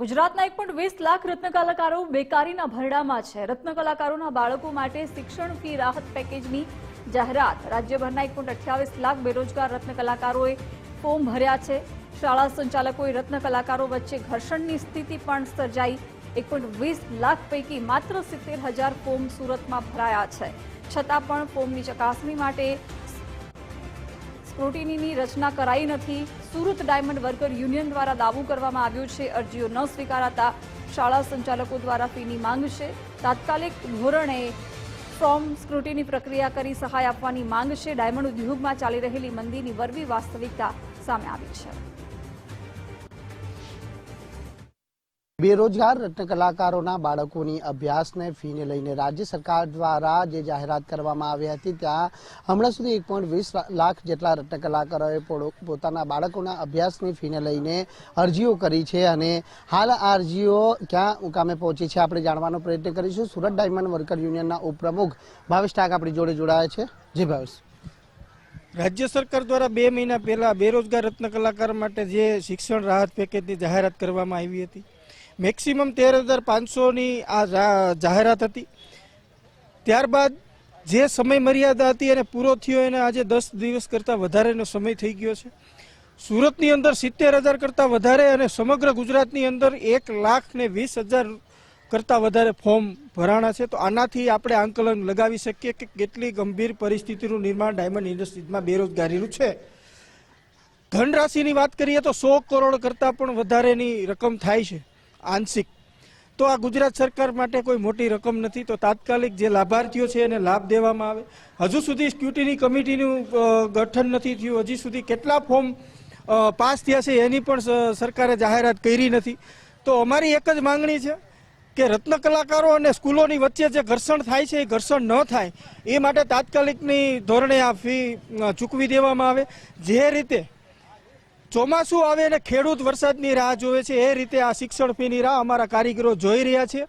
ગુજરાતના 1.20 લાખ રત્ન કલાકારો બેકારીના ભરડામાં છે। રત્ન કલાકારોના બાળકો માટે શિક્ષણ ફી રાહત પેકેજની જાહેરાત। રાજ્યભરના 1.28 લાખ બેરોજગાર રત્ન કલાકારોએ ફોર્મ ભર્યા છે। શાળા સંચાલકોએ રત્ન કલાકારો વચ્ચે ઘર્ષણની સ્થિતિ પણ સર્જાઈ। 1.20 લાખ પૈકી માત્ર 70,000 ફોર્મ સુરતમાં ભરાયા છે। છતાં પણ ફોર્મની ચકાસણી માટે સ્ક્રુટિનીની રચના કરાઈ નથી। સુરત ડાયમંડ વર્કર યુનિયન દ્વારા દાવો કરવામાં આવ્યો છે। અરજીઓ ન સ્વીકારાતા શાળા સંચાલકો દ્વારા ફીની માંગ છે। તાત્કાલિક ધોરણે ફોર્મ સ્ક્રુટિની પ્રક્રિયા કરી સહાય આપવાની માંગ છે। ડાયમંડ ઉદ્યોગમાં ચાલી રહેલી મંદીની વરવી વાસ્તવિકતા સામે આવી છે। બેરોજગાર રત્ન કલાકારોના બાળકોની અભ્યાસને ફીને લઈને રાજ્ય સરકાર દ્વારા જે જાહેરાત કરવામાં આવી હતી ત્યાં હમણાં સુધી 1.20 લાખ જેટલા રત્ન કલાકારોએ પોતાના બાળકોના અભ્યાસની ફીને લઈને અરજીઓ કરી છે અને હાલ આ અરજીઓ ક્યાં મુકામે પહોંચી છે આપણે જાણવાનો પ્રયત્ન કરીશું। સુરત ડાયમંડ વર્કર યુનિયનના ઉપપ્રમુખ ભાવેશ ટાક આપણી જોડે જોડાયા છે। જી ભાવેશ, રાજ્ય સરકાર દ્વારા 2 મહિના પહેલા બેરોજગાર રત્ન કલાકાર માટે જે શિક્ષણ રાહત પેકેજની જાહેરાત કરવામાં આવી હતી, મેક્સિમમ 13,500ની આ જાહેરાત હતી। ત્યારબાદ જે સમય મર્યાદા હતી એને પૂરો થયો એને આજે 10 દિવસ કરતાં વધારેનો સમય થઈ ગયો છે। સુરતની અંદર 70,000 કરતાં વધારે અને સમગ્ર ગુજરાતની અંદર 1,20,000 કરતાં વધારે ફોર્મ ભરાણા છે। તો આનાથી આપણે આંકલન લગાવી શકીએ કે કેટલી ગંભીર પરિસ્થિતિનું નિર્માણ ડાયમંડ ઇન્ડસ્ટ્રીઝમાં બેરોજગારીનું છે। ધનરાશિની વાત કરીએ તો 100 કરોડ કરતાં પણ વધારેની રકમ થાય છે આંશિક। તો આ ગુજરાત સરકાર માટે કોઈ મોટી રકમ નથી। તો તાત્કાલિક જે લાભાર્થીઓ છે એને લાભ દેવામાં આવે। હજુ સુધી સ્ક્રુટિની કમિટીનું ગઠન નથી થયું। હજી સુધી કેટલા ફોર્મ પાસ થયા છે એની પણ સરકારે જાહેરાત કરી નથી। તો અમારી એક જ માંગણી છે કે રત્ન કલાકારો અને સ્કૂલોની વચ્ચે જે ઘર્ષણ થાય છે એ ઘર્ષણ ન થાય એ માટે તાત્કાલિકની ધોરણે આ ફી ચૂકવી દેવામાં આવે। જે રીતે ચોમાસું આવે અને ખેડૂત વરસાદની રાહ જોવે છે એ રીતે આ શિક્ષણ ફીની રાહ અમારા કારીગરો જોઈ રહ્યા છે।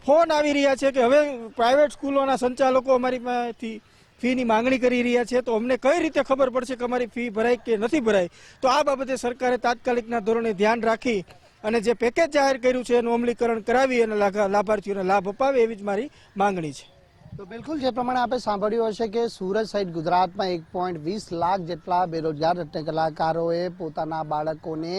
ફોન આવી રહ્યા છે કે હવે પ્રાઇવેટ સ્કૂલોના સંચાલકો અમારી પાસેથી ફીની માંગણી કરી રહ્યા છે। તો અમને કઈ રીતે ખબર પડશે કે અમારી ફી ભરાય કે નથી ભરાય? તો આ બાબતે સરકારે તાત્કાલિકના ધોરણે ધ્યાન રાખી અને જે પેકેજ જાહેર કર્યું છે એનું અમલીકરણ કરાવી અને લાભાર્થીઓને લાભ અપાવે એવી જ મારી માંગણી છે। તો બિલકુલ જે પ્રમાણે આપણે સાંભળ્યું હશે કે સુરત સહિત ગુજરાતમાં 1.20 લાખ જેટલા બેરોજગાર રત્ન કલાકારોએ પોતાના બાળકોને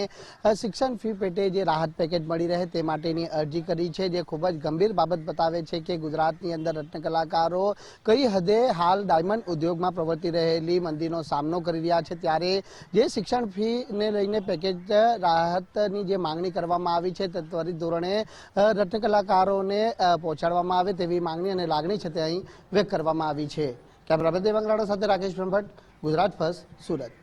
શિક્ષણ ફી પેટે જે રાહત પેકેજ મળી રહે તે માટેની અરજી કરી છે, જે ખૂબ જ ગંભીર બાબત બતાવે છે કે ગુજરાતની અંદર રત્ન કલાકારો કઈ હદે હાલ ડાયમંડ ઉદ્યોગમાં પ્રવર્તી રહેલી મંદીનો સામનો કરી રહ્યા છે। ત્યારે જે શિક્ષણ ફીને લઈને પેકેજ રાહતની જે માંગણી કરવામાં આવી છે તે ત્વરિત ધોરણે રત્ન કલાકારોને પહોંચાડવામાં આવે તેવી માંગણી અને લાગણી છે તે અહીં વ્યક્ત કરવામાં આવી છે। કેમેરામેન દેવાંગ રાણા સાથે રાકેશ બ્રહ્મભટ્ટ, ગુજરાત ફર્સ્ટ, સુરત।